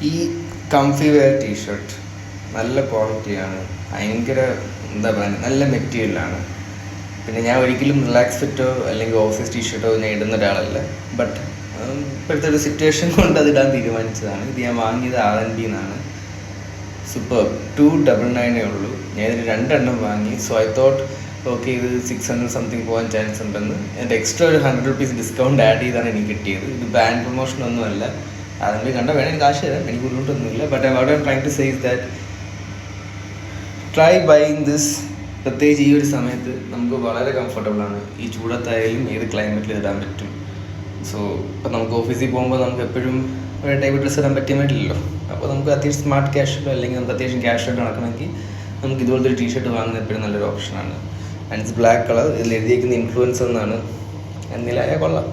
ഈ comfy wear T shirt നല്ല ക്വാളിറ്റിയാണ്, ഭയങ്കര എന്താ പറയുക, നല്ല മെറ്റീരിയലാണ്. പിന്നെ ഞാൻ ഒരിക്കലും റിലാക്സ് ഫിറ്റോ അല്ലെങ്കിൽ ഓഫീസ് ടീഷർട്ടോ ഞാൻ ഇടുന്ന ഒരാളല്ല. ബട്ട് ഇപ്പോഴത്തെ ഒരു സിറ്റുവേഷൻ കൊണ്ട് അതിടാൻ തീരുമാനിച്ചതാണ്. ഇത് ഞാൻ വാങ്ങിയത് R&B എന്നാണ്. സൂപ്പർ 299 ഉള്ളൂ. ഞാൻ ഇതിന് 2 എണ്ണം വാങ്ങി. സോ ഐ തോട്ട് ഓക്കെ ഇത് 600 സംതിങ് പോകാൻ ചാൻസ് ഉണ്ടെന്ന്. എൻ്റെ എക്സ്ട്രാ ഒരു 100 rupees ഡിസ്കൗണ്ട് ആഡ് ചെയ്താണ് എനിക്ക് കിട്ടിയത്. ഇത് ബാൻഡ് പ്രൊമോഷനൊന്നുമല്ല. അതിന് കണ്ടാൽ വേണമെങ്കിൽ കാശ് തരാം, എനിക്ക് ബുദ്ധിമുട്ടൊന്നുമില്ല. But what I am trying to say is that try buying this. പ്രത്യേകിച്ച് ഈ ഒരു സമയത്ത് നമുക്ക് വളരെ കംഫർട്ടബിളാണ്. ഈ ചൂടത്തായാലും ഏത് ക്ലൈമറ്റിൽ ഇടാൻ പറ്റും. സോ ഇപ്പം നമുക്ക് ഓഫീസിൽ പോകുമ്പോൾ നമുക്ക് എപ്പോഴും ഒരു ടൈപ്പ് ഡ്രസ്സ് ഇടാൻ പറ്റിയ പറ്റില്ലല്ലോ. അപ്പോൾ നമുക്ക് അത്യാവശ്യം സ്മാർട്ട് ക്യാഷ്വലോ അല്ലെങ്കിൽ നമുക്ക് അത്യാവശ്യം ക്യാഷ്വലായിട്ട് നടക്കണമെങ്കിൽ നമുക്ക് ഇതുപോലത്തെ ഒരു ടീഷർട്ട് വാങ്ങുന്നത് എപ്പോഴും നല്ലൊരു ഓപ്ഷനാണ്. And it's black colour. ഇതിൽ എഴുതിയിരിക്കുന്ന ഇൻഫ്ലുവൻസ് എന്നാണ്. എന്നിലായ കൊള്ളാം.